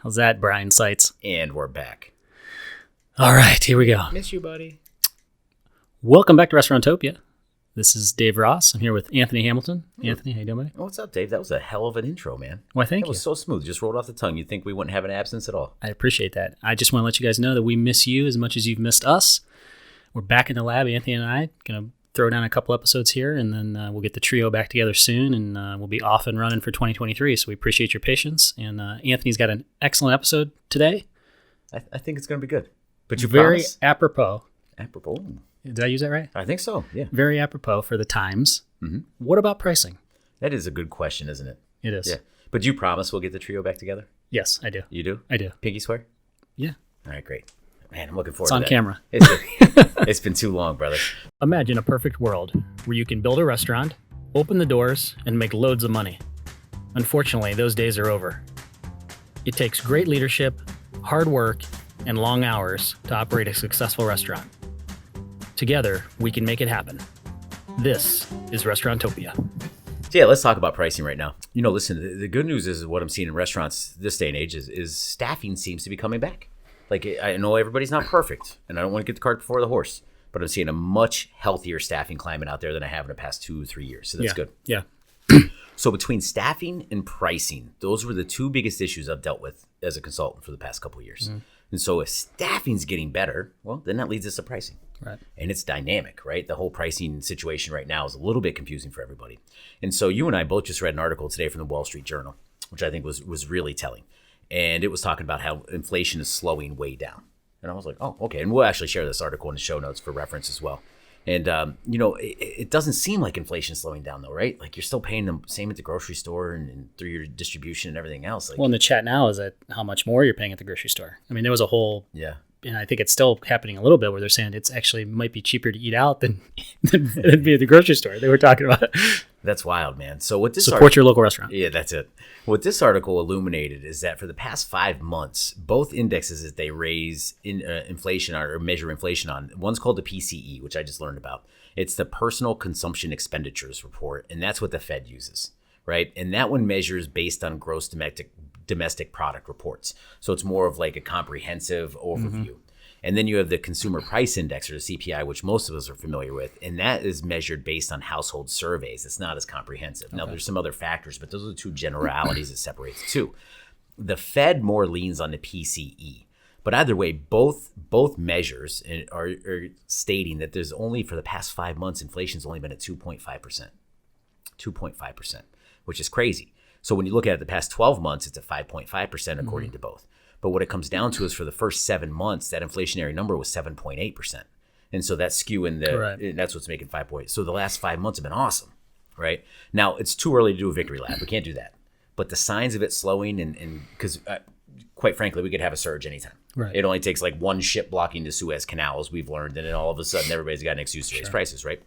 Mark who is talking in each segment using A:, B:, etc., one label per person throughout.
A: How's that, Brian Seitz?
B: And we're back.
A: All right, here we go.
B: Miss you, buddy.
A: Welcome back to Restaurantopia. This is Dave Ross. I'm here with Anthony Hamilton. Anthony, how you doing, buddy?
B: Oh, what's up, Dave? That was a hell of an intro, man.
A: Why, thank
B: That
A: you.
B: was so smooth. Just rolled off the tongue. You'd think we wouldn't have an absence at all.
A: I appreciate that. I just want to let you guys know that we miss you as much as you've missed us. We're back in the lab, Anthony and I. Going to throw down a couple episodes here, and then we'll get the trio back together soon, and we'll be off and running for 2023. So we appreciate your patience. And Anthony's got an excellent episode today.
B: I think it's going to be good. But you
A: Very
B: promise?
A: apropos.
B: Apropos.
A: Did I use that right?
B: I think so, yeah.
A: Very apropos for the times.
B: Mm-hmm.
A: What about pricing?
B: That is a good question, isn't it?
A: It is.
B: Yeah. But you promise we'll get the trio back together?
A: Yes, I do.
B: You do?
A: I do.
B: Pinky swear?
A: Yeah.
B: All right, great. Man, I'm looking forward
A: It's
B: to
A: on
B: that.
A: camera.
B: It's been too long, brother.
A: Imagine a perfect world where you can build a restaurant, open the doors, and make loads of money. Unfortunately, those days are over. It takes great leadership, hard work, and long hours to operate a successful restaurant. Together, we can make it happen. This is Restaurantopia.
B: So yeah, let's talk about pricing right now. You know, listen, the good news is what I'm seeing in restaurants this day and age is staffing seems to be coming back. Like, I know everybody's not perfect, and I don't want to get the cart before the horse, but I'm seeing a much healthier staffing climate out there than I have in the past 2 or 3 years. So that's good.
A: Yeah.
B: So between staffing and pricing, those were the two biggest issues I've dealt with as a consultant for the past couple of years. Mm. And so if staffing's getting better, well, then that leads us to pricing.
A: Right.
B: And it's dynamic, right? The whole pricing situation right now is a little bit confusing for everybody. And so you and I both just read an article today from the Wall Street Journal, which I think was really telling. And it was talking about how inflation is slowing way down. And I was like, oh, okay. And we'll actually share this article in the show notes for reference as well. And, you know, it doesn't seem like inflation is slowing down, though, right? Like, you're still paying the same at the grocery store and through your distribution and everything else. Like,
A: Well, in the chat now is that how much more you're paying at the grocery store. I mean, there was a whole,
B: yeah.
A: and I think it's still happening a little bit where they're saying it's actually might be cheaper to eat out than be at the grocery store. They were talking about it.
B: That's wild, man. So what this
A: Support your local restaurant.
B: Yeah, that's it. What this article illuminated is that for the past 5 months, both indexes that they raise in inflation or measure inflation on, one's called the PCE, which I just learned about. It's the Personal Consumption Expenditures Report, and that's what the Fed uses, right? And that one measures based on gross domestic product reports. So it's more of like a comprehensive overview. Mm-hmm. And then you have the Consumer Price Index, or the CPI, which most of us are familiar with, and that is measured based on household surveys. It's not as comprehensive. Okay. Now, there's some other factors, but those are the two generalities that separate the two. The Fed more leans on the PCE. But either way, both measures are stating that there's only, for the past 5 months, inflation's only been at 2.5%. 2.5%, which is crazy. So when you look at it the past 12 months, it's at 5.5% according to both. But what it comes down to is for the first 7 months, that inflationary number was 7.8%. And so that's skewing and that's what's making 5 points. So the last 5 months have been awesome, right? Now, it's too early to do a victory lap. We can't do that. But the signs of it slowing, and because quite frankly, we could have a surge anytime.
A: Right.
B: It only takes like one ship blocking the Suez Canal, as we've learned, and then all of a sudden everybody's got an excuse to raise prices, right?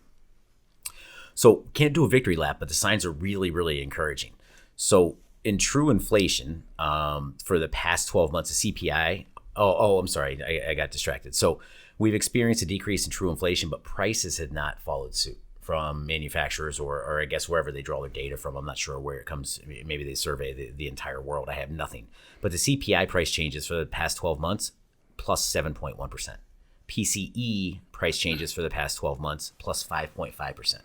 B: So can't do a victory lap, but the signs are really, really encouraging. So in true inflation, for the past 12 months, the CPI, I'm sorry, I got distracted. So we've experienced a decrease in true inflation, but prices had not followed suit from manufacturers or I guess wherever they draw their data from. I'm not sure where it comes. Maybe they survey the entire world. I have nothing. But the CPI price changes for the past 12 months, plus 7.1%. PCE price changes for the past 12 months, plus 5.5%.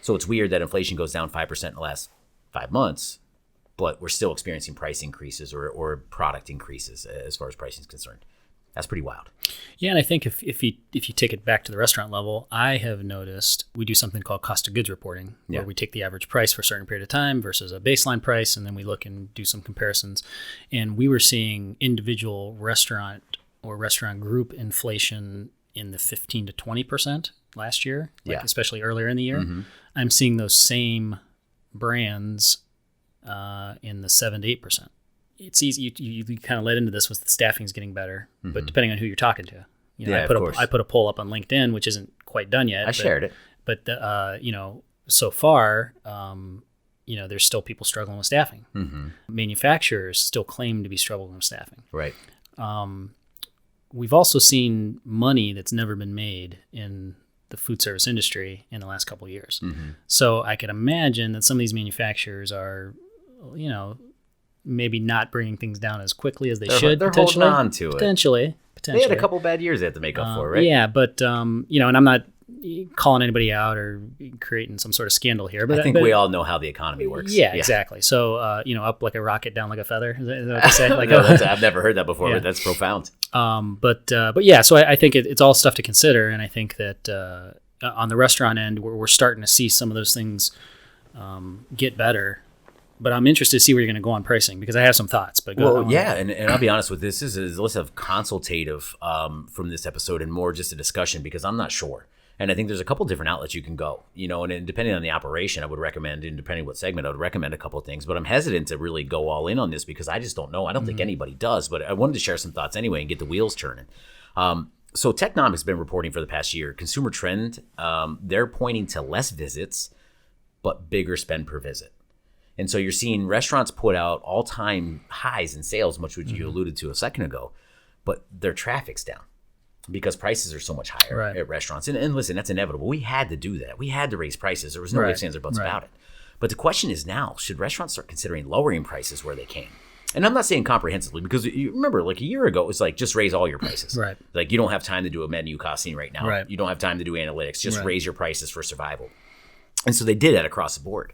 B: So it's weird that inflation goes down 5% in the last 5 months, but we're still experiencing price increases or product increases as far as pricing is concerned. That's pretty wild.
A: Yeah, and I think if you take it back to the restaurant level, I have noticed we do something called cost of goods reporting, where we take the average price for a certain period of time versus a baseline price, and then we look and do some comparisons. And we were seeing individual restaurant or restaurant group inflation in the 15 to 20% last year, especially earlier in the year. Mm-hmm. I'm seeing those same brands in the 7 to 8%. It's easy. You kind of led into this with the staffing's getting better, but depending on who you're talking to, I put a poll up on LinkedIn, which isn't quite done yet.
B: Shared it,
A: but so far, there's still people struggling with staffing. Mm-hmm. Manufacturers still claim to be struggling with staffing.
B: Right.
A: We've also seen money that's never been made in the food service industry in the last couple of years. Mm-hmm. So I could imagine that some of these manufacturers are, maybe not bringing things down as quickly as they
B: They're
A: should.
B: holding
A: Potentially,
B: on to it.
A: Potentially.
B: They had a couple bad years they had to make up for, right?
A: Yeah, but and I'm not calling anybody out or creating some sort of scandal here. But
B: I think we all know how the economy works.
A: Yeah, exactly. So up like a rocket, down like a feather. Is that what they say? Like
B: no, I've never heard that before, but that's profound.
A: But yeah, so I think it's all stuff to consider, and I think that on the restaurant end, we're starting to see some of those things get better. But I'm interested to see where you're going to go on pricing because I have some thoughts. But
B: and I'll be honest with this is less of consultative from this episode and more just a discussion because I'm not sure. And I think there's a couple different outlets you can go, and depending on the operation, I would recommend, and depending what segment, I would recommend a couple of things. But I'm hesitant to really go all in on this because I just don't know. I don't think anybody does. But I wanted to share some thoughts anyway and get the wheels turning. So Technomic's has been reporting for the past year. Consumer trend, they're pointing to less visits, but bigger spend per visit. And so you're seeing restaurants put out all-time highs in sales, much which you alluded to a second ago, but their traffic's down because prices are so much higher at restaurants. And listen, that's inevitable. We had to do that. We had to raise prices. There was no ifs, ands, or buts about it. But the question is now, should restaurants start considering lowering prices where they can? And I'm not saying comprehensively because you remember like a year ago, it was like, just raise all your prices.
A: Right.
B: Like you don't have time to do a menu costing right now.
A: Right.
B: You don't have time to do analytics. Just raise your prices for survival. And so they did that across the board.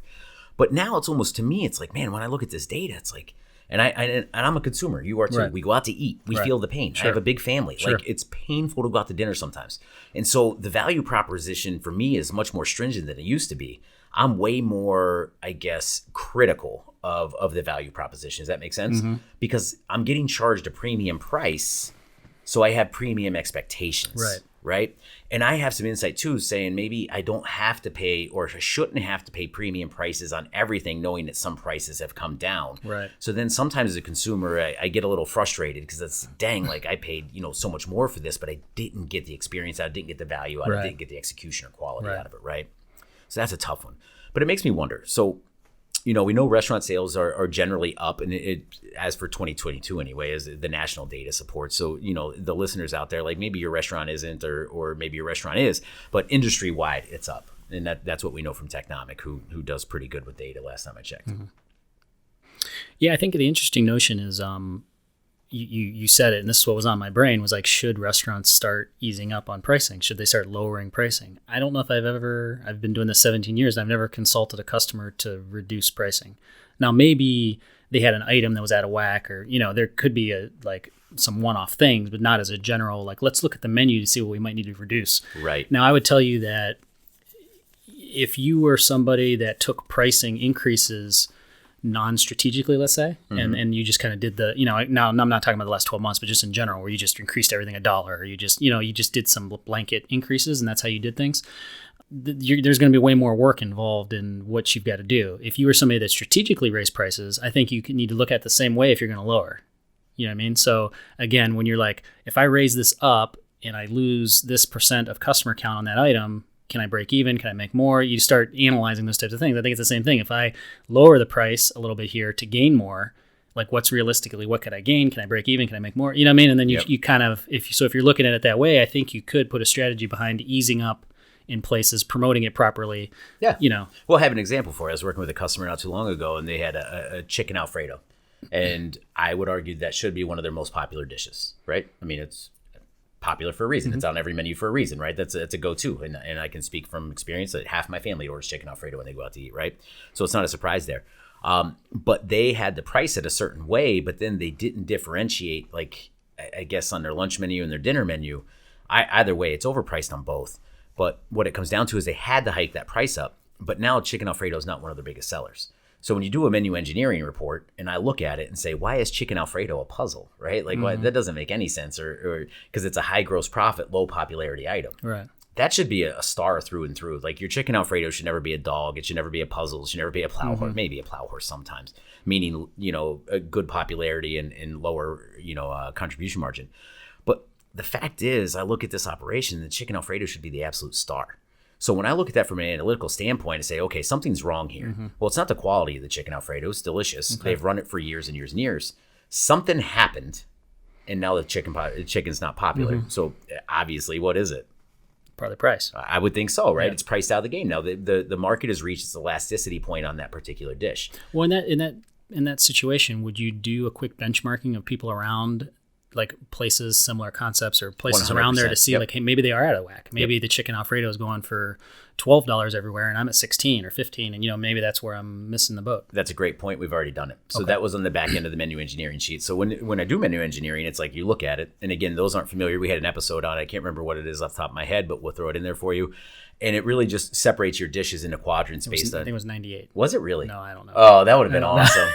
B: But now it's almost, to me, it's like, man, when I look at this data, it's like, and I'm a consumer. You are too.
A: Right.
B: We go out to eat. We feel the pain.
A: Sure.
B: I have a big family.
A: Sure.
B: Like it's painful to go out to dinner sometimes. And so the value proposition for me is much more stringent than it used to be. I'm way more, I guess, critical of the value proposition. Does that make sense? Mm-hmm. Because I'm getting charged a premium price, so I have premium expectations. Right. And I have some insight too, saying maybe I don't have to pay or I shouldn't have to pay premium prices on everything, knowing that some prices have come down.
A: Right.
B: So then sometimes as a consumer, I get a little frustrated because it's dang, like I paid, so much more for this, but I didn't get the experience out, I didn't get the value out, I didn't get the execution or quality out of it. Right. So that's a tough one. But it makes me wonder. So, we know restaurant sales are generally up, and it as for 2022 anyway, as the national data supports. So, the listeners out there, like maybe your restaurant isn't, or maybe your restaurant is, but industry wide, it's up, and that's what we know from Technomic, who does pretty good with data. Last time I checked.
A: Mm-hmm. Yeah, I think the interesting notion is, you said it, and this is what was on my brain, was like, should restaurants start easing up on pricing? Should they start lowering pricing? I don't know if I've been doing this 17 years, and I've never consulted a customer to reduce pricing. Now, maybe they had an item that was out of whack, or, there could be some one-off things, but not as a general, like, let's look at the menu to see what we might need to reduce.
B: Right.
A: Now, I would tell you that if you were somebody that took pricing increases non-strategically, let's say, and you just kind of did the, now I'm not talking about the last 12 months, but just in general, where you just increased everything $1, or you just did some blanket increases, and that's how you did things. There's going to be way more work involved in what you've got to do. If you were somebody that strategically raised prices, I think you need to look at it the same way if you're going to lower. You know what I mean? So again, when you're like, if I raise this up and I lose this % of customer count on that item, can I break even? Can I make more? You start analyzing those types of things. I think it's the same thing. If I lower the price a little bit here to gain more, like what's realistically, what could I gain? Can I break even? Can I make more? You know what I mean? And then you kind of, if you're looking at it that way, I think you could put a strategy behind easing up in places, promoting it properly.
B: Yeah. Well, I have an example for you. I was working with a customer not too long ago, and they had a chicken Alfredo. And I would argue that should be one of their most popular dishes, right? I mean, it's popular for a reason. Mm-hmm. It's on every menu for a reason, right? That's a go-to. And I can speak from experience that half my family orders chicken Alfredo when they go out to eat, right? So it's not a surprise there. But they had the price at a certain way, but then they didn't differentiate, like, I guess on their lunch menu and their dinner menu. Either way, it's overpriced on both. But what it comes down to is they had to hike that price up. But now chicken Alfredo is not one of their biggest sellers. So when you do a menu engineering report and I look at it and say, why is chicken Alfredo a puzzle, right? Like, why, that doesn't make any sense, or because it's a high gross profit, low popularity item.
A: Right.
B: That should be a star through and through. Like your chicken Alfredo should never be a dog. It should never be a puzzle. It should never be a plow horse. Maybe a plow horse sometimes, meaning, a good popularity and lower, contribution margin. But the fact is, I look at this operation, the chicken Alfredo should be the absolute star. So when I look at that from an analytical standpoint and say, okay, something's wrong here. Mm-hmm. Well, it's not the quality of the chicken Alfredo. It's delicious. Okay. They've run it for years and years and years. Something happened, and now the chicken's not popular. Mm-hmm. So obviously, what is it?
A: Part of the price.
B: I would think so, right? Yeah. It's priced out of the game. Now, the market has reached its elasticity point on that particular dish.
A: Well, and that situation, would you do a quick benchmarking of people around, like places, similar concepts, or places around there to see like, hey, maybe they are out of whack. Maybe the chicken Alfredo is going for $12 everywhere and I'm at 16 or 15, and maybe that's where I'm missing the boat.
B: That's a great point. We've already done it. So that was on the back end of the menu engineering sheet. So when I do menu engineering, it's like you look at it, and again, those aren't familiar. We had an episode on it. I can't remember what it is off the top of my head, but we'll throw it in there for you. And it really just separates your dishes into quadrants based on.
A: I think it was 98.
B: Was it really?
A: No, I don't know.
B: Oh, that would have been awesome.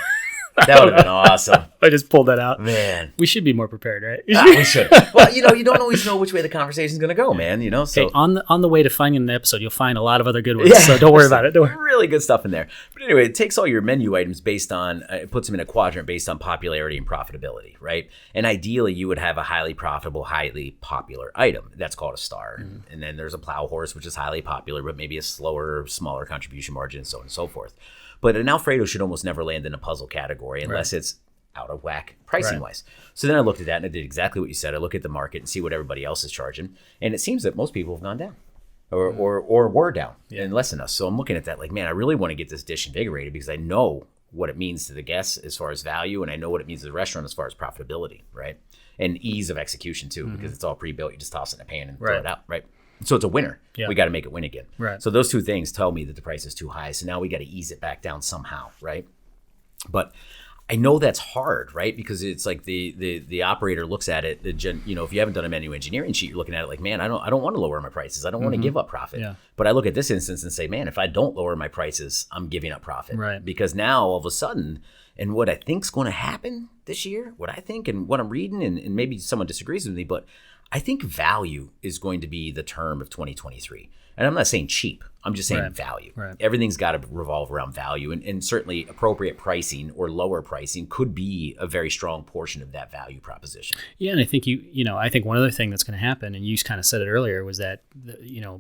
B: That would have been awesome.
A: I just pulled that out.
B: Man.
A: We should be more prepared, right?
B: We should. Well, you don't always know which way the conversation is going to go, man. So
A: okay, on the way to finding the episode, you'll find a lot of other good ones. So don't worry about it.
B: Really good stuff in there. But anyway, it takes all your menu items based on, it puts them in a quadrant based on popularity and profitability, right? And ideally, you would have a highly profitable, highly popular item. That's called a star. Mm-hmm. And then there's a plow horse, which is highly popular, but maybe a slower, smaller contribution margin, and so on and so forth. But an Alfredo should almost never land in a puzzle category unless it's out of whack pricing wise. So then I looked at that and I did exactly what you said. I look at the market and see what everybody else is charging. And it seems that most people have gone down or were down and less than us. So I'm looking at that like, man, I really want to get this dish invigorated because I know what it means to the guests as far as value, and I know what it means to the restaurant as far as profitability, right? And ease of execution too, because it's all pre-built. You just toss it in a pan and throw it out, right? So it's a winner. Yeah. We got to make it win again.
A: Right.
B: So those two things tell me that the price is too high. So now we got to ease it back down somehow, right? But I know that's hard, right? Because it's like the operator looks at it. If you haven't done a menu engineering sheet, you're looking at it like, man, I don't want to lower my prices. I don't want to give up profit. Yeah. But I look at this instance and say, man, if I don't lower my prices, I'm giving up profit.
A: Right.
B: Because now all of a sudden, and what I think's going to happen this year, what I think and what I'm reading, and maybe someone disagrees with me, but I think value is going to be the term of 2023. And I'm not saying cheap. I'm just saying value.
A: Right.
B: Everything's got to revolve around value. And certainly appropriate pricing or lower pricing could be a very strong portion of that value proposition.
A: Yeah, and I think I think one other thing that's going to happen, and you kind of said it earlier, was that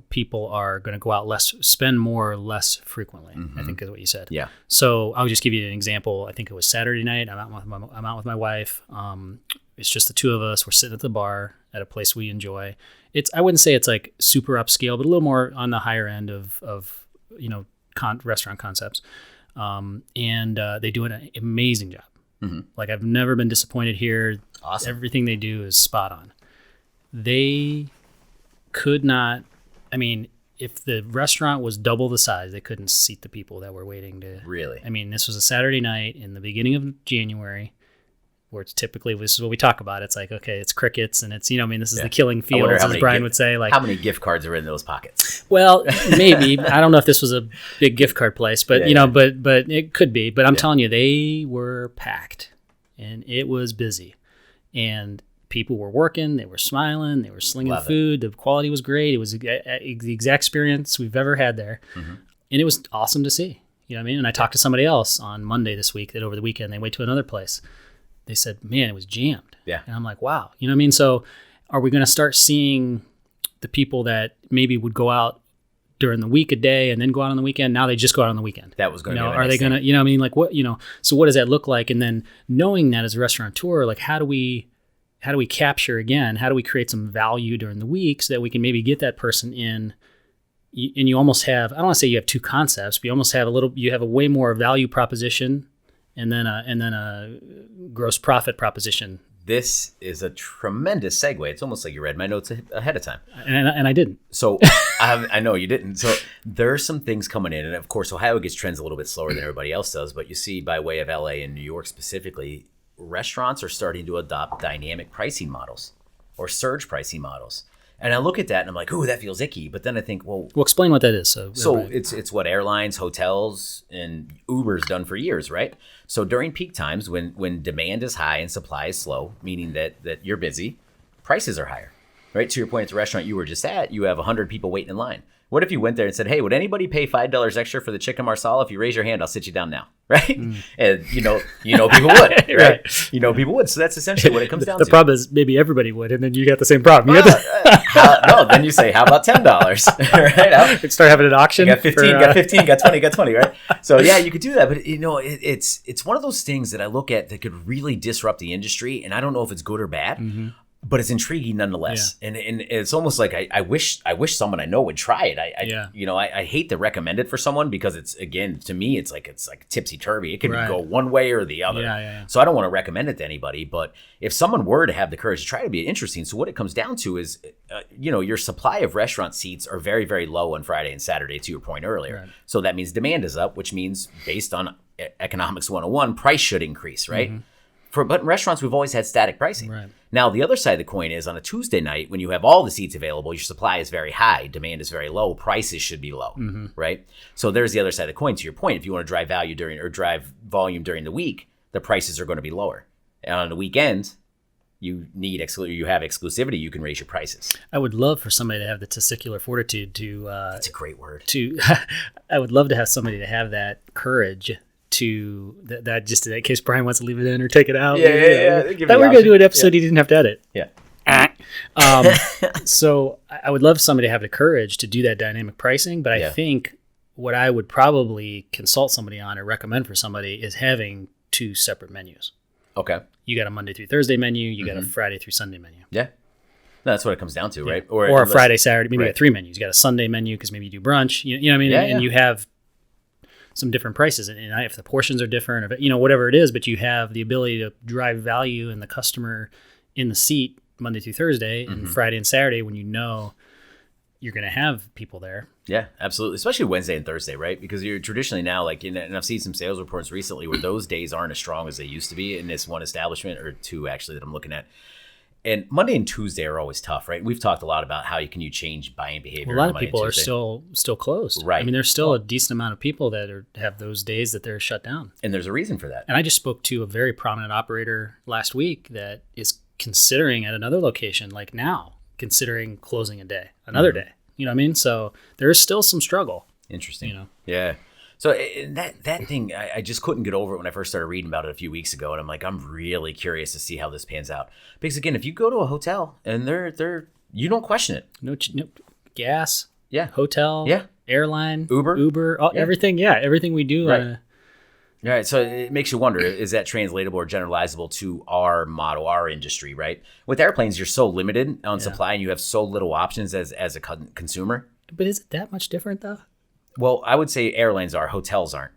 A: people are going to go out less, spend more less frequently. I think is what you said.
B: Yeah.
A: So I'll just give you an example. I think it was Saturday night. I'm out with my wife. It's just the two of us. We're sitting at the bar at a place we enjoy. I wouldn't say it's like super upscale, but a little more on the higher end of restaurant concepts. And they do an amazing job. Mm-hmm. Like I've never been disappointed here.
B: Awesome.
A: Everything they do is spot on. They could not, if the restaurant was double the size, they couldn't seat the people that were waiting to.
B: Really?
A: This was a Saturday night in the beginning of January, where it's typically, this is what we talk about. It's like, okay, it's crickets and it's, this is the killing fields, as Brian would say. Like,
B: how many gift cards are in those pockets?
A: Well, maybe. I don't know if this was a big gift card place, but, but it could be. But I'm telling you, they were packed and it was busy. And people were working, they were smiling, they were slinging food. The quality was great. It was the exact experience we've ever had there. Mm-hmm. And it was awesome to see. You know what I mean? And I talked to somebody else on Monday this week that over the weekend they went to another place. They said, man, it was jammed.
B: Yeah.
A: And I'm like, wow. You know what I mean? So are we going to start seeing the people that maybe would go out during the week a day and then go out on the weekend? Now they just go out on the weekend.
B: That was going to be
A: are they going to, like what, so what does that look like? And then knowing that as a restaurateur, like how do we capture again? How do we create some value during the week so that we can maybe get that person in? And you almost have, I don't want to say you have two concepts, but you almost have you have a way more value proposition and then a gross profit proposition.
B: This is a tremendous segue. It's almost like you read my notes ahead of time.
A: And I didn't.
B: So I know you didn't. So there are some things coming in. And of course, Ohio gets trends a little bit slower than everybody else does. But you see by way of LA and New York specifically, restaurants are starting to adopt dynamic pricing models or surge pricing models. And I look at that and I'm like, ooh, that feels icky. But then I think, well,
A: explain what that is.
B: So it's what airlines, hotels, and Uber's done for years, right? So during peak times when demand is high and supply is slow, meaning that you're busy, prices are higher, right? To your point at the restaurant you were just at, you have 100 people waiting in line. What if you went there and said, hey, would anybody pay $5 extra for the chicken marsala? If you raise your hand, I'll sit you down now, right? Mm. And people would, right? People would. So that's essentially what it comes down to.
A: The problem is maybe everybody would, and then you got the same problem.
B: No, then you say, how about $10? Right?
A: Start having an auction.
B: You got 15, got 15, got 20, got 20, right? So yeah, you could do that, but it's one of those things that I look at that could really disrupt the industry, and I don't know if it's good or bad. Mm-hmm. but it's intriguing nonetheless. And it's almost like I wish someone I know would try it. I hate to recommend it for someone because it's, again, to me, it's like tipsy turvy. It can go one way or the other. So I don't want to recommend it to anybody, but if someone were to have the courage to try, it'd be interesting. So what it comes down to is, your supply of restaurant seats are very, very low on Friday and Saturday, to your point earlier. Right. So that means demand is up, which means based on economics 101, price should increase, right? But in restaurants, we've always had static pricing.
A: Right.
B: Now, the other side of the coin is on a Tuesday night, when you have all the seats available, your supply is very high, demand is very low, prices should be low, right? So there's the other side of the coin. To your point, if you want to drive drive volume during the week, the prices are going to be lower. And on the weekend, you have exclusivity, you can raise your prices.
A: I would love for somebody to have the testicular fortitude to.
B: That's a great word.
A: I would love to have somebody to have that courage to that just in case Brian wants to leave it in or take it out.
B: Yeah.
A: That we're going to do an episode he didn't have to edit.
B: Yeah.
A: So I would love somebody to have the courage to do that dynamic pricing, but I think what I would probably consult somebody on or recommend for somebody is having 2 separate menus.
B: Okay.
A: You got a Monday through Thursday menu, you got a Friday through Sunday menu.
B: Yeah. No, that's what it comes down to, right?
A: Or a Friday, Saturday, maybe you got 3 menus. You got a Sunday menu because maybe you do brunch, you know what I mean? And you have some different prices, and if the portions are different, or whatever it is, but you have the ability to drive value in the customer in the seat Monday through Thursday, and Friday and Saturday when you're going to have people there.
B: Yeah, absolutely. Especially Wednesday and Thursday, right? Because you're traditionally now and I've seen some sales reports recently where those days aren't as strong as they used to be in this one establishment, or 2 actually that I'm looking at. And Monday and Tuesday are always tough, right? We've talked a lot about how you change buying behavior.
A: A lot of people are still closed.
B: Right.
A: I mean, there's still a decent amount of people that have those days that they're shut down.
B: And there's a reason for that.
A: And I just spoke to a very prominent operator last week that is considering at another location, like now, considering closing another day. You know what I mean? So there is still some struggle.
B: Interesting. Yeah. So that thing, I just couldn't get over it when I first started reading about it a few weeks ago, and I'm like, I'm really curious to see how this pans out. Because again, if you go to a hotel and you don't question it.
A: No gas.
B: Yeah.
A: Hotel.
B: Yeah.
A: Airline.
B: Uber.
A: Everything. Yeah. Everything we do.
B: Right. Right. So it makes you wonder, is that translatable or generalizable to our model, our industry, right? With airplanes, you're so limited on supply and you have so little options as a consumer.
A: But is it that much different though?
B: Well, I would say airlines are, hotels aren't.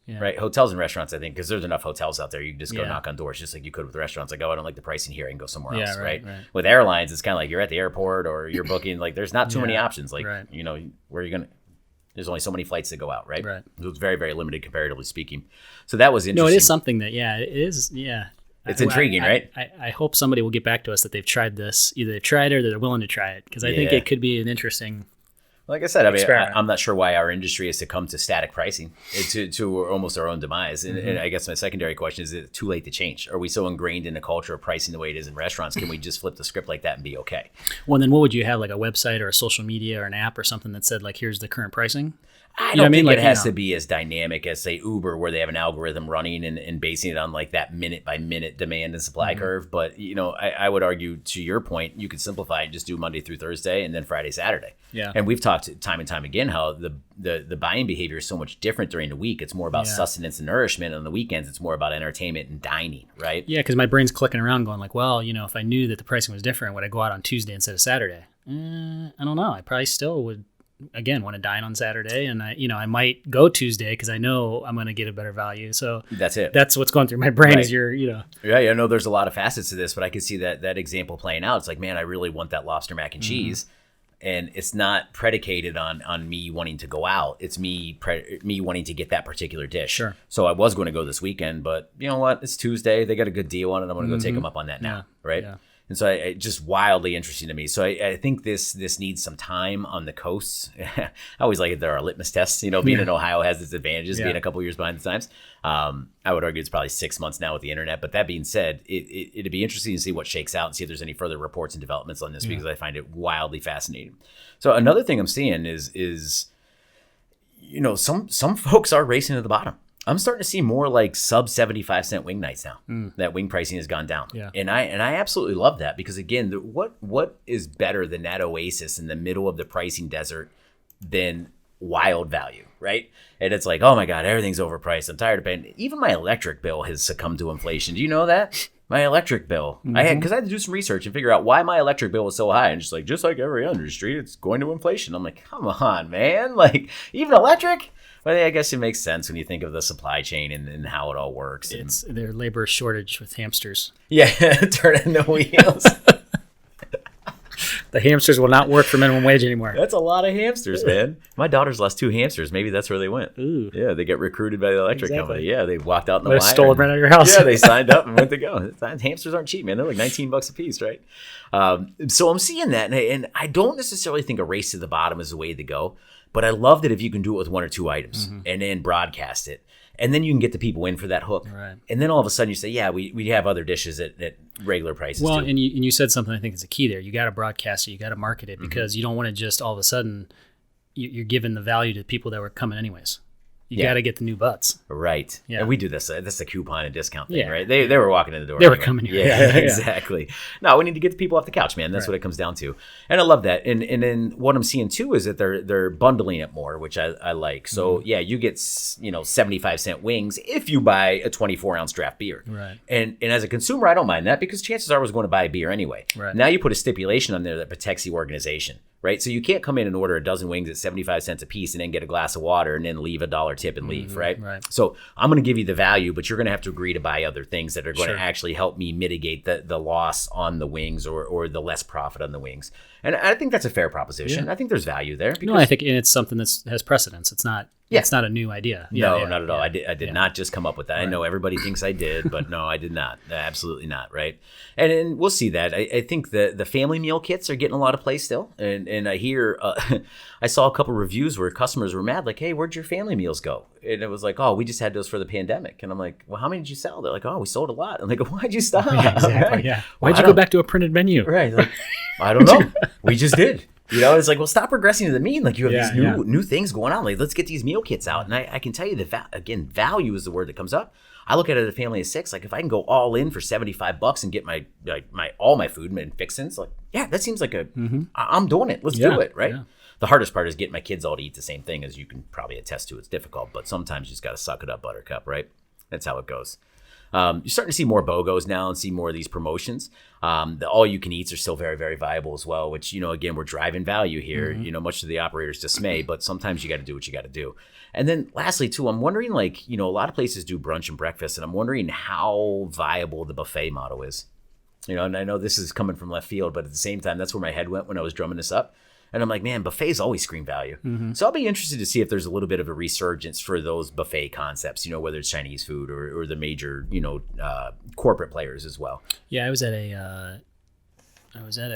B: Right? Hotels and restaurants, I think, because there's enough hotels out there. You can just go knock on doors just like you could with restaurants. Like, I don't like the pricing here. I can go somewhere else, right? With airlines, it's kind of like you're at the airport or you're booking. Like, there's not too many options. Like, where are you going to... There's only so many flights that go out, right? Right. It was very, very limited comparatively speaking. So that was interesting.
A: No, it is something that, it is,
B: It's intriguing, right?
A: I hope somebody will get back to us that they've tried this. Either they've tried it or they're willing to try it. Because I think it could be an interesting...
B: Like I said, I'm not sure why our industry has succumbed to static pricing, to almost our own demise. And I guess my secondary question is it too late to change? Are we so ingrained in the culture of pricing the way it is in restaurants? Can we just flip the script like that and be okay?
A: Well, then what would you have, like a website or a social media or an app or something that said, like, here's the current pricing?
B: I don't think it has to be as dynamic as, say, Uber, where they have an algorithm running and basing it on like that minute by minute demand and supply curve. But, I would argue, to your point, you could simplify it and just do Monday through Thursday and then Friday, Saturday.
A: Yeah.
B: And we've talked time and time again how the buying behavior is so much different during the week. It's more about sustenance and nourishment. On the weekends, it's more about entertainment and dining, right?
A: Yeah, because my brain's clicking around going like, well, if I knew that the pricing was different, would I go out on Tuesday instead of Saturday? I don't know. I probably still would. Again, want to dine on Saturday, and I might go Tuesday because I know I'm going to get a better value. So
B: that's it.
A: That's what's going through my brain. Is
B: Yeah, I know there's a lot of facets to this, but I could see that example playing out. It's like, man, I really want that lobster mac and cheese, and it's not predicated on me wanting to go out. It's me wanting to get that particular dish.
A: Sure.
B: So I was going to go this weekend, but you know what? It's Tuesday. They got a good deal on it. I'm going to go take them up on that now, right? Yeah. And so it just wildly interesting to me. So I think this needs some time on the coasts. I always like it. There are litmus tests. Being in Ohio has its advantages, being a couple years behind the times. I would argue it's probably 6 months now with the internet. But that being said, it'd be interesting to see what shakes out and see if there's any further reports and developments on this because I find it wildly fascinating. So another thing I'm seeing is some folks are racing to the bottom. I'm starting to see more like sub 75-cent wing nights now. That wing pricing has gone down.
A: Yeah.
B: And I absolutely love that because again, what is better than that oasis in the middle of the pricing desert than wild value, right? And it's like, oh my God, everything's overpriced. I'm tired of paying. Even my electric bill has succumbed to inflation. Do you know that? my electric bill. I had to do some research and figure out why my electric bill was so high. And just like every industry, it's going to inflation. I'm like, come on, man. Like, even electric? But I guess it makes sense when you think of the supply chain and how it all works.
A: It's their labor shortage with hamsters.
B: Yeah, turning the wheels.
A: The hamsters will not work for minimum wage anymore.
B: That's a lot of hamsters, man. My daughter's lost 2 hamsters. Maybe that's where they went.
A: Ooh.
B: Yeah, they get recruited by the electric company. Yeah, they walked out in the
A: wire. Stole it right out of your house.
B: Yeah, they signed up and went to go. Hamsters aren't cheap, man. They're like $19 a piece, right? So I'm seeing that, and I don't necessarily think a race to the bottom is the way to go, but I love that if you can do it with 1 or 2 items and then broadcast it. And then you can get the people in for that hook.
A: Right.
B: And then all of a sudden you say, yeah, we have other dishes at regular prices
A: well,
B: too.
A: and you said something I think is a key there. You got to broadcast it. You got to market it because you don't want to just all of a sudden you're giving the value to people that were coming anyways. You got to get the new butts.
B: Right.
A: Yeah.
B: And we do this. That's a coupon and discount thing,
A: Yeah.
B: right? They were walking in the door.
A: They were coming here.
B: Yeah, exactly. No, we need to get the people off the couch, man. That's what it comes down to. And I love that. And then what I'm seeing too is that they're bundling it more, which I like. So yeah, you get 75-cent wings if you buy a 24-ounce draft beer.
A: Right.
B: And as a consumer, I don't mind that because chances are I was going to buy a beer anyway.
A: Right.
B: Now you put a stipulation on there that protects the organization. Right. So you can't come in and order a dozen wings at 75 cents a piece and then get a glass of water and then leave $1 tip and leave. Right. So I'm going to give you the value, but you're going to have to agree to buy other things that are going to actually help me mitigate the loss on the wings or the less profit on the wings. And I think that's a fair proposition. I think there's value there.
A: No, I think it's something that has precedence. It's not. Yeah. It's not a new idea.
B: No, not at all. I did not just come up with that. Right. I know everybody thinks I did, but no, I did not. Absolutely not. Right. And we'll see that. I think the family meal kits are getting a lot of play still. And I hear, I saw a couple reviews where customers were mad, like, hey, where'd your family meals go? And it was like, oh, we just had those for the pandemic. And I'm like, well, how many did you sell? They're like, oh, we sold a lot. I'm like, why'd you stop?
A: Yeah, exactly.
B: Right?
A: Yeah. Why'd you go back to a printed menu?
B: Right. Like, I don't know. We just did. You know, it's like, well, stop regressing to the mean. Like, you have these new things going on. Like, let's get these meal kits out. And I can tell you that, again, value is the word that comes up. I look at it as a family of 6. Like, if I can go all in for $75 and get my all my food and fixins, like, yeah, that seems like I'm doing it. Let's do it, right? Yeah. The hardest part is getting my kids all to eat the same thing, as you can probably attest to. It's difficult, but sometimes you just got to suck it up, Buttercup, right? That's how it goes. You're starting to see more BOGOs now and see more of these promotions. The all-you-can-eats are still very, very viable as well, which, again, we're driving value here, much to the operator's dismay, but sometimes you got to do what you got to do. And then lastly, too, I'm wondering, like, a lot of places do brunch and breakfast, and I'm wondering how viable the buffet model is. And I know this is coming from left field, but at the same time, that's where my head went when I was drumming this up. And I'm like, man, buffets always scream value. So I'll be interested to see if there's a little bit of a resurgence for those buffet concepts, whether it's Chinese food or the major, corporate players as well.
A: Yeah, I was at a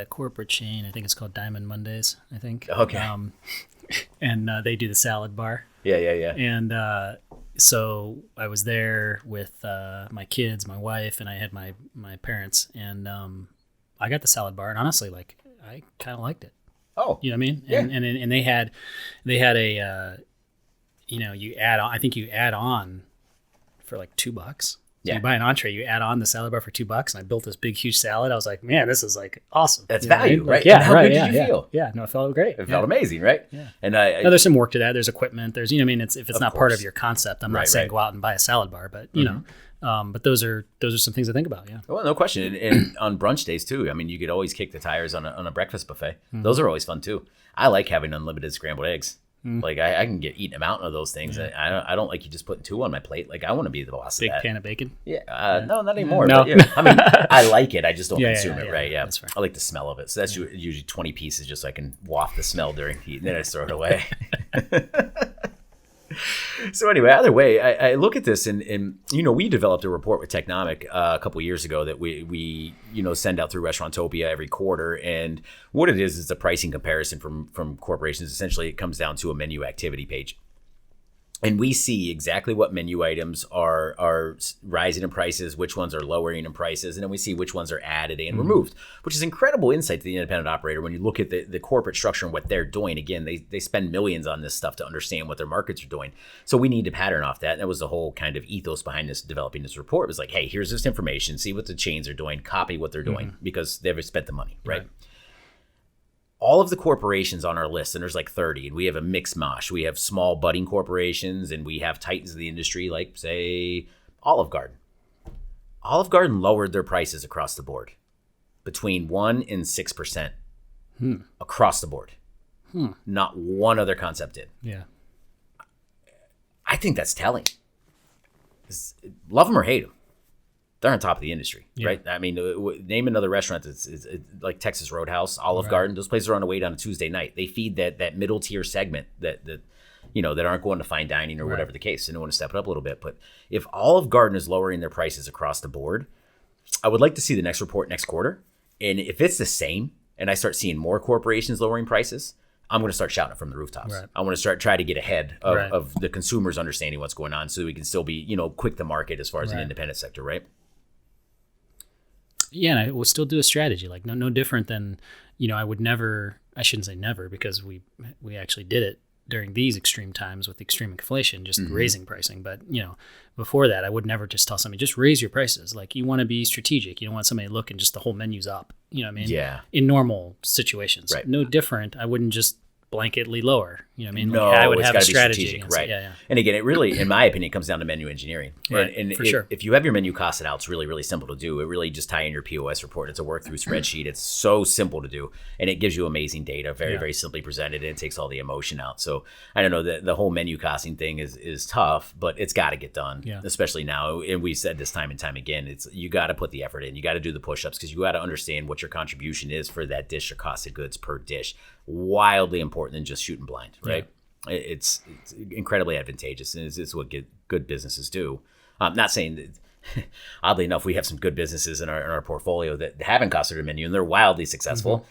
A: corporate chain. I think it's called Diamond Mondays, I think.
B: Okay.
A: And they do the salad bar.
B: Yeah.
A: And so I was there with my kids, my wife, and I had my parents. And I got the salad bar. And honestly, like, I kind of liked it.
B: Oh,
A: you know what I mean?
B: Yeah.
A: And they had a, you add on, I think you add on for like $2. So you buy an entree, you add on the salad bar for $2. And I built this big, huge salad. I was like, man, this is like awesome.
B: That's value, right?
A: Like, yeah.
B: And how good did you feel?
A: Yeah. No, it felt great.
B: It felt amazing, right?
A: Yeah.
B: And
A: now, there's some work to that. There's equipment. There's, if it's not part of your concept, I'm not saying go out and buy a salad bar, but but those are some things to think about. Yeah.
B: Well, no question. And on brunch days too. I mean, you could always kick the tires on a breakfast buffet. Those are always fun too. I like having unlimited scrambled eggs. Like I can eat a mountain of those things. Yeah. I don't like you just putting 2 on my plate. Like I want to be the boss of that.
A: Big pan of bacon.
B: Yeah. No, not anymore.
A: No.
B: But, I mean, I like it. I just don't consume it. Right. Yeah.
A: That's fair.
B: I like the smell of it. So that's usually 20 pieces, just so I can waft the smell during heat, and then I just throw it away. So anyway, either way, I look at this and we developed a report with Technomic a couple of years ago that we send out through Restaurantopia every quarter. And what it is a pricing comparison from corporations. Essentially, it comes down to a menu activity page. And we see exactly what menu items are rising in prices, which ones are lowering in prices, and then we see which ones are added and removed, which is incredible insight to the independent operator when you look at the corporate structure and what they're doing. Again, they spend millions on this stuff to understand what their markets are doing. So we need to pattern off that. And that was the whole kind of ethos behind this, developing this report. It was like, hey, here's this information, see what the chains are doing, copy what they're doing, because they've spent the money, right? All of the corporations on our list, and there's like 30, and we have a mixed mosh. We have small budding corporations, and we have titans of the industry, like, say, Olive Garden. Olive Garden lowered their prices across the board between 1% and 6% across the board. Not one other concept did.
A: Yeah.
B: I think that's telling. Love them or hate them, they're on top of the industry, right? I mean, name another restaurant that's like Texas Roadhouse, Olive Garden. Those places are on the way down a Tuesday night. They feed that middle tier segment that aren't going to fine dining or whatever the case, and they want to step it up a little bit. But if Olive Garden is lowering their prices across the board, I would like to see the next report next quarter. And if it's the same, and I start seeing more corporations lowering prices, I'm going to start shouting it from the rooftops. Right. I want to try to get ahead of the consumers understanding what's going on, so we can still be, quick to market as far as an independent sector, right?
A: Yeah, and I will still do a strategy, like no different than, I shouldn't say never, because we actually did it during these extreme times with extreme inflation, just raising pricing. But, before that, I would never just tell somebody, just raise your prices. Like, you want to be strategic. You don't want somebody to look and just the whole menu's up. You know what I mean?
B: Yeah.
A: In normal situations. Right. No different. I wouldn't just blanketly lower. You know what I mean?
B: No,
A: like, I would have a
B: strategy.
A: strategy.
B: Right.
A: Yeah.
B: And again, it really, in my opinion, comes down to menu engineering.
A: Right.
B: And
A: for sure.
B: If you have your menu costed out, it's really, really simple to do. It really just tie in your POS report. It's a work through spreadsheet. It's so simple to do. And it gives you amazing data, very, very simply presented, and it takes all the emotion out. So I don't know, the whole menu costing thing is tough, but it's got to get done, especially now. And we said this time and time again, you got to put the effort in. You got to do the push-ups, because you got to understand what your contribution is for that dish or cost of goods per dish. Wildly important than just shooting blind, right? Yeah. It's incredibly advantageous, and it's what good businesses do. I'm not saying that, oddly enough, we have some good businesses in our portfolio that haven't costed their menu, and they're wildly successful.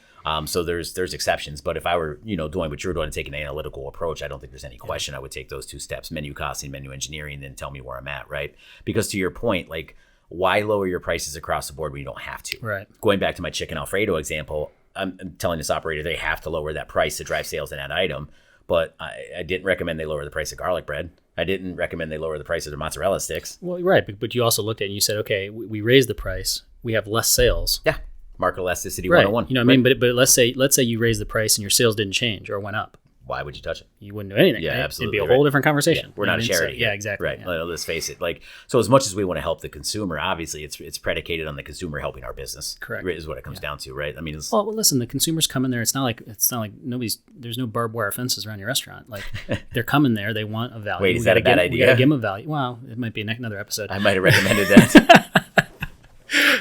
B: So there's exceptions. But if I were doing what you're doing and taking an analytical approach, I don't think there's any question I would take those two steps: menu costing, menu engineering, and then tell me where I'm at, right? Because to your point, like, why lower your prices across the board when you don't have to?
A: Right.
B: Going back to my chicken Alfredo example, I'm telling this operator they have to lower that price to drive sales in that item, but I didn't recommend they lower the price of garlic bread. I didn't recommend they lower the price of their mozzarella sticks.
A: Well, right, but you also looked at it and you said, okay, we raised the price, we have less sales.
B: Yeah, market elasticity
A: right.
B: 101.
A: You know what I mean? But let's say you raised the price and your sales didn't change or went up.
B: Why would you touch it?
A: You wouldn't do anything.
B: Yeah,
A: right?
B: absolutely.
A: It'd be a whole different conversation.
B: Yeah, we're not a charity.
A: So, yeah, exactly.
B: Right.
A: Yeah.
B: Let's face it. Like, so as much as we want to help the consumer, obviously it's predicated on the consumer helping our business.
A: Correct.
B: Is what it comes down to, right? I mean,
A: well, listen, the consumers come in there. It's not like there's no barbed wire fences around your restaurant. Like, they're coming there. They want a value.
B: Wait, is that a bad idea?
A: We got to give them a value. Well, it might be another episode.
B: I might have recommended that.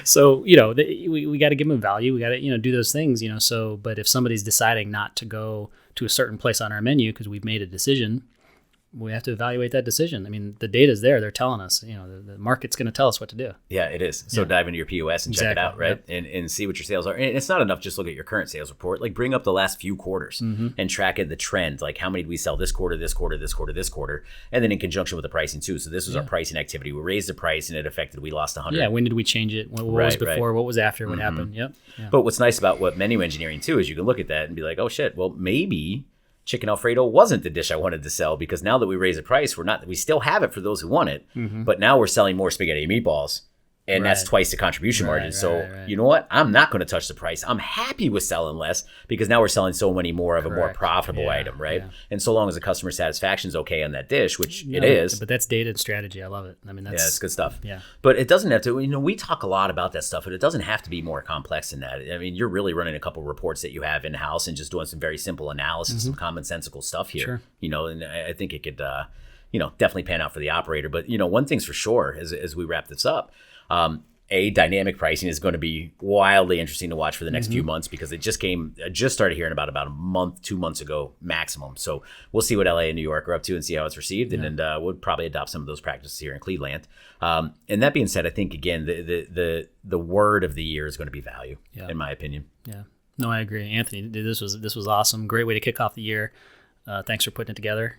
A: So, we got to give them a value. We got to, do those things, so, but if somebody's deciding not to go to a certain place on our menu because we've made a decision, we have to evaluate that decision. I mean, the data's there. They're telling us, the market's going to tell us what to do.
B: Yeah, it is. So dive into your POS and check it out, right? Yep. And see what your sales are. And it's not enough just look at your current sales report. Like, bring up the last few quarters and track the trend. Like, how many did we sell this quarter, this quarter, this quarter, this quarter? And then in conjunction with the pricing too. So this was our pricing activity. We raised the price and it affected, we lost 100.
A: Yeah, when did we change it? What was before? What was after? What happened? Yep. Yeah.
B: But what's nice about what menu engineering too is you can look at that and be like, oh shit, well, maybe chicken Alfredo wasn't the dish I wanted to sell, because now that we raise the price, we still have it for those who want it, but now we're selling more spaghetti and meatballs, and that's twice the contribution margin. So you know what? I'm not going to touch the price. I'm happy with selling less, because now we're selling so many more of a more profitable item, right? Yeah. And so long as the customer satisfaction is okay on that dish, which it is.
A: But that's data and strategy. I love it. I mean,
B: it's good stuff.
A: Yeah.
B: But it doesn't have to, we talk a lot about that stuff, but it doesn't have to be more complex than that. I mean, you're really running a couple reports that you have in-house and just doing some very simple analysis, some commonsensical stuff here. Sure. And I think it could, definitely pan out for the operator. But, one thing's for sure as we wrap this up, dynamic pricing is going to be wildly interesting to watch for the next few months, because I just started hearing about a month, 2 months ago maximum. So we'll see what LA and New York are up to and see how it's received. And we'll probably adopt some of those practices here in Cleveland. And that being said, I think, again, the word of the year is going to be value, in my opinion.
A: Yeah. No, I agree. Anthony, this was awesome. Great way to kick off the year. Thanks for putting it together.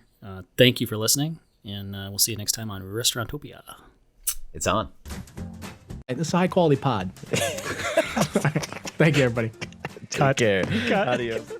A: Thank you for listening. And we'll see you next time on Restaurantopia.
B: It's on.
C: This is a high quality pod. Thank you, everybody.
B: Take care.
C: Adios.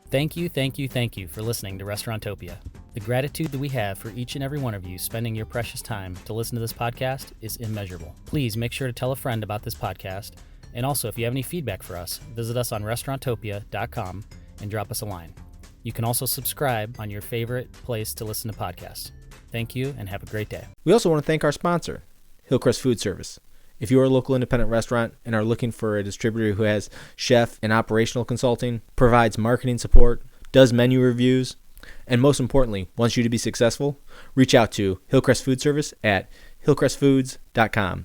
A: Thank you for listening to Restaurantopia. The gratitude that we have for each and every one of you spending your precious time to listen to this podcast is immeasurable. Please make sure to tell a friend about this podcast. And also, if you have any feedback for us, visit us on restaurantopia.com and drop us a line. You can also subscribe on your favorite place to listen to podcasts. Thank you and have a great day.
C: We also want to thank our sponsor, Hillcrest Food Service.
D: If you are a local independent restaurant and are looking for a distributor who has chef and operational consulting, provides marketing support, does menu reviews, and most importantly, wants you to be successful, reach out to Hillcrest Food Service at hillcrestfoods.com.